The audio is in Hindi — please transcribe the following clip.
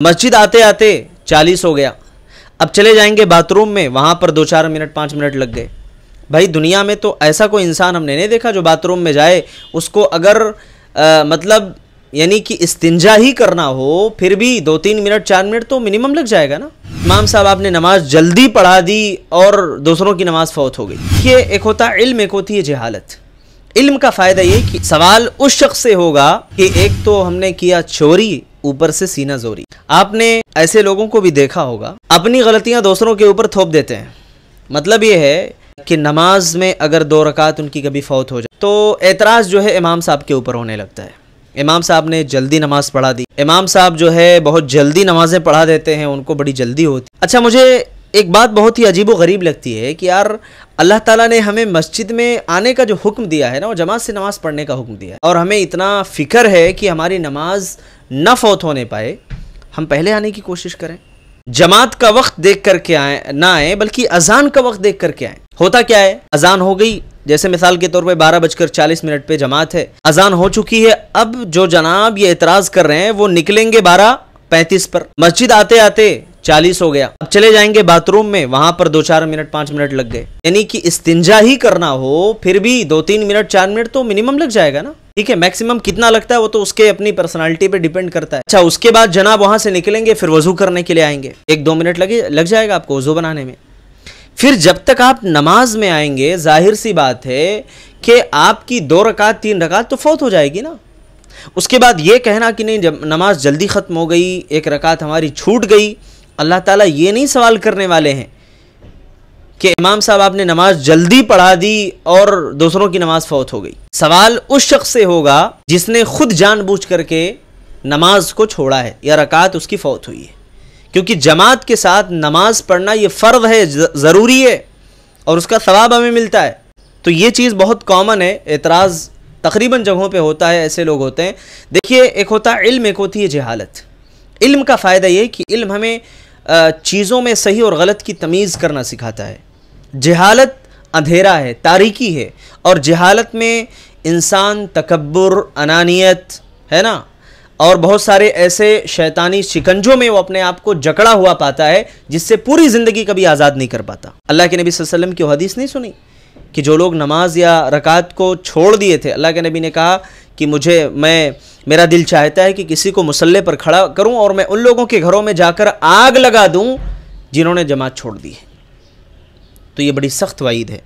मस्जिद आते आते 40 हो गया। अब चले जाएंगे बाथरूम में, वहाँ पर 2-4 मिनट 5 मिनट लग गए। भाई दुनिया में तो ऐसा कोई इंसान हमने नहीं देखा जो बाथरूम में जाए उसको अगर मतलब यानी कि इस्तिंजा ही करना हो फिर भी 2-3 मिनट 4 मिनट तो मिनिमम लग जाएगा ना। इमाम साहब आपने नमाज जल्दी पढ़ा दी और दूसरों की नमाज फौत हो गई। ये एक होता है इल्म, एक होती है जहालत। इल्म का फ़ायदा ये कि सवाल उस शख्स से होगा कि एक तो हमने किया चोरी, ऊपर से सीना जोरी। आपने ऐसे लोगों को भी देखा होगा अपनी गलतियां दूसरों के ऊपर थोप देते हैं। मतलब ये है कि नमाज में अगर 2 रकात उनकी कभी फौत हो जाए तो एतराज़ जो है इमाम साहब के ऊपर होने लगता है। इमाम साहब ने जल्दी नमाज पढ़ा दी, इमाम साहब जो है बहुत जल्दी नमाजें पढ़ा देते हैं, उनको बड़ी जल्दी होती। अच्छा, मुझे एक बात बहुत ही अजीब व गरीब लगती है कि यार अल्लाह ताला ने हमें मस्जिद में आने का जो हुक्म दिया है ना, वो जमात से नमाज़ पढ़ने का हुक्म दिया है, और हमें इतना फ़िक्र है कि हमारी नमाज न फौत होने पाए, हम पहले आने की कोशिश करें। जमात का वक्त देख करके आए ना आए, बल्कि अजान का वक्त देख करके आए। होता क्या है, अजान हो गई, जैसे मिसाल के तौर पे 12:40 पे जमात है, अजान हो चुकी है। अब जो जनाब ये एतराज़ कर रहे हैं वो निकलेंगे 12:35 पर। मस्जिद आते आते 40 हो गया। अब चले जाएंगे बाथरूम में, वहां पर 2-4 मिनट 5 मिनट लग गए। यानी कि इस्तिंजा ही करना हो फिर भी 2-3 मिनट 4 मिनट तो मिनिमम लग जाएगा ना। ठीक है, मैक्सिमम कितना लगता है वो तो उसके अपनी पर्सनालिटी पे डिपेंड करता है। अच्छा, उसके बाद जनाब वहां से निकलेंगे, फिर वजू करने के लिए आएंगे, 1-2 मिनट लग जाएगा आपको वजू बनाने में। फिर जब तक आप नमाज में आएंगे, जाहिर सी बात है कि आपकी 2 रकात 3 रकात तो फौत हो जाएगी ना। उसके बाद ये कहना कि नहीं जब नमाज जल्दी ख़त्म हो गई, 1 रकात हमारी छूट गई, अल्लाह ताला ये नहीं सवाल करने वाले हैं कि इमाम साहब आपने नमाज जल्दी पढ़ा दी और दूसरों की नमाज फौत हो गई। सवाल उस शख्स से होगा जिसने खुद जानबूझ करके नमाज को छोड़ा है या रकात उसकी फौत हुई है, क्योंकि जमात के साथ नमाज पढ़ना ये फ़र्ज है, ज़रूरी है और उसका सवाब हमें मिलता है। तो ये चीज़ बहुत कॉमन है, एतराज़ तकरीबन जगहों पे होता है, ऐसे लोग होते हैं। देखिए, एक होता है इल्म, एक होती है जहालत। इल्म का फ़ायदा ये कि इल्म हमें चीज़ों में सही और गलत की तमीज़ करना सिखाता है। जहालत अंधेरा है, तारीकी है, और जहालत में इंसान तकब्बुर, अनानियत है ना, और बहुत सारे ऐसे शैतानी शिकंजों में वो अपने आप को जकड़ा हुआ पाता है जिससे पूरी ज़िंदगी कभी आज़ाद नहीं कर पाता। अल्लाह के नबी सल्लल्लाहु अलैहि वसल्लम की हदीस नहीं सुनी कि जो लोग नमाज या रकात को छोड़ दिए थे, अल्लाह के नबी ने कहा कि मेरा दिल चाहता है कि किसी को मुसल्ले पर खड़ा करूं और मैं उन लोगों के घरों में जाकर आग लगा दूं जिन्होंने जमात छोड़ दी है। तो ये बड़ी सख्त वईद है।